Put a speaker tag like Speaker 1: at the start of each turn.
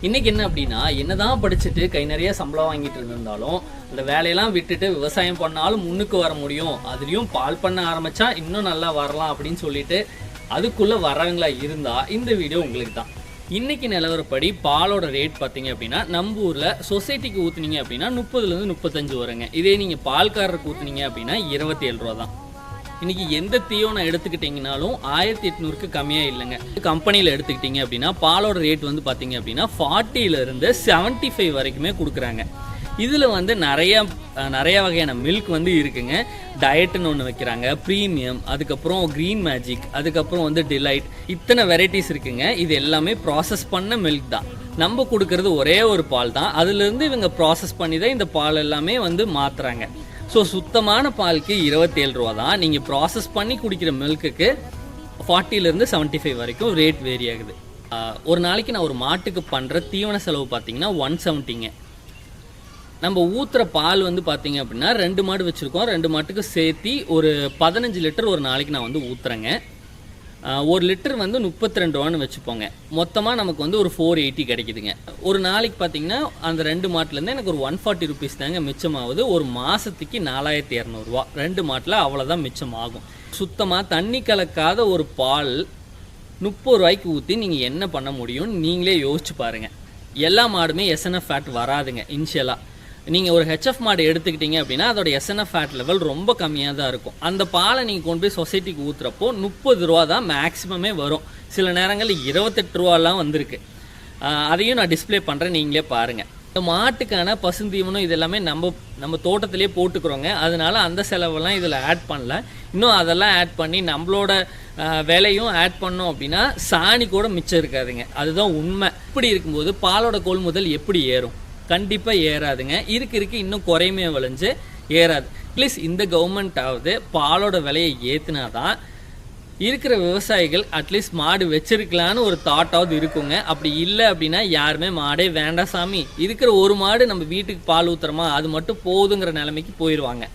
Speaker 1: இன்னைக்கு என்ன அப்படின்னா, என்னதான் படிச்சுட்டு கை நிறைய சம்பளம் வாங்கிட்டு இருந்தாலும் அந்த வேலையெல்லாம் விட்டுட்டு விவசாயம் பண்ணாலும் முன்னுக்கு வர முடியும், அதுலயும் பால் பண்ண ஆரம்பிச்சா இன்னும் நல்லா வரலாம் அப்படின்னு சொல்லிட்டு அதுக்குள்ள வரவங்களா இருந்தா இந்த வீடியோ உங்களுக்கு தான். இன்னைக்கு நிலவரப்படி பாலோட ரேட் பார்த்தீங்க அப்படின்னா நம்ம ஊர்ல சொசைட்டிக்கு ஊத்துனீங்க அப்படின்னா 30லேருந்து 35 வருங்க. இதே நீங்க பால்காரருக்கு ஊத்துனீங்க அப்படின்னா 27 ரூபா தான். இன்னைக்கு எந்த தீவனம் எடுத்துக்கிட்டிங்கனாலும் 1800க்கு கம்மியாக இல்லைங்க. கம்பெனியில் எடுத்துக்கிட்டிங்க அப்படின்னா பாலோட ரேட் வந்து பார்த்தீங்க அப்படின்னா 40லேருந்து 75 வரைக்குமே கொடுக்குறாங்க. இதில் வந்து நிறைய வகையான மில்க் வந்து இருக்குங்க. டயட்டுன்னு ஒன்று வைக்கிறாங்க, ப்ரீமியம், அதுக்கப்புறம் க்ரீன் மேஜிக், அதுக்கப்புறம் வந்து டிலைட், இத்தனை வெரைட்டிஸ் இருக்குங்க. இது எல்லாமே ப்ராசஸ் பண்ண மில்க் தான். நம்ம கொடுக்கறது ஒரே ஒரு பால் தான். அதுலேருந்து இவங்க ப்ராசஸ் பண்ணி தான் இந்த பால் எல்லாமே வந்து மாற்றுறாங்க. ஸோ சுத்தமான பாலுக்கு 27 ரூபா தான். நீங்கள் ப்ராசஸ் பண்ணி குடிக்கிற மில்க்குக்கு 40லேருந்து 75 வரைக்கும் ரேட் வேரி ஆகுது. ஒரு நாளைக்கு நான் ஒரு மாட்டுக்கு பண்ணுற தீவன செலவு பார்த்தீங்கன்னா 170ங்க. நம்ம ஊற்றுற பால் வந்து பார்த்தீங்க அப்படின்னா 2 மாடு வச்சுருக்கோம். 2 மாட்டுக்கு சேர்த்து ஒரு 15 லிட்டர் ஒரு நாளைக்கு நான் வந்து ஊற்றுறேங்க. 1 லிட்டர் வந்து 32 ரூபான்னு வச்சுப்போங்க. மொத்தமாக நமக்கு வந்து ஒரு 480 கிடைக்குதுங்க. ஒரு நாளைக்கு பார்த்தீங்கன்னா அந்த 2 மாட்டிலேருந்து எனக்கு ஒரு 140 ருபீஸ் தாங்க மிச்சமாகுது. ஒரு மாதத்துக்கு 4200 ரூபா. 2 மாட்டில் அவ்வளோதான் மிச்சம் ஆகும். சுத்தமாக தண்ணி கலக்காத ஒரு பால் 30 ரூபாய்க்கு ஊற்றி நீங்கள் என்ன பண்ண முடியும்னு நீங்களே யோசிச்சு பாருங்கள். எல்லா மாடுமே எஸ்என்எஃப் ஃபேட் வராதுங்க இனிஷியலாக. நீங்கள் ஒரு ஹெச்எஃப் மாடு எடுத்துக்கிட்டீங்க அப்படின்னா அதோட எஸ்என்எஃப் ஃபேட் லெவல் ரொம்ப கம்மியாக தான் இருக்கும். அந்த பாலை நீங்கள் கொண்டு போய் சொசைட்டிக்கு ஊற்றுறப்போ 30 ரூபா தான் மேக்ஸிமமே வரும். சில நேரங்களில் 28 ரூபாலாம் வந்திருக்கு. அதையும் நான் டிஸ்பிளே பண்ணுறேன், நீங்களே பாருங்கள். இந்த மாட்டுக்கான பசுந்தீவனம் இது எல்லாமே நம்ம தோட்டத்திலே போட்டுக்கிறோங்க. அதனால அந்த செலவெல்லாம் இதில் ஆட் பண்ணல. இன்னும் அதெல்லாம் ஆட் பண்ணி நம்மளோட விலையும் ஆட் பண்ணோம் அப்படின்னா சாணி கூட மிச்சம் இருக்காதுங்க. அதுதான் உண்மை. இப்படி இருக்கும்போது பாலோட கொள்முதல் எப்படி ஏறும்? கண்டிப்பாக ஏறாதுங்க. இருக்கு இன்னும் குறையுமே விளைஞ்சு ஏறாது. ப்ளீஸ் இந்த கவர்மெண்ட்டாவது பாலோட விலையை ஏற்றுனாதான் இருக்கிற விவசாயிகள் அட்லீஸ்ட் மாடு வச்சிருக்கலான்னு ஒரு தாட்டாவது இருக்குங்க. அப்படி இல்லை அப்படின்னா யாருமே மாடே வேண்டாம் சாமி, இருக்கிற ஒரு மாடு நம்ம வீட்டுக்கு பால் ஊற்றுறோமா அது மட்டும் போதுங்கிற நிலைமைக்கு போயிடுவாங்க.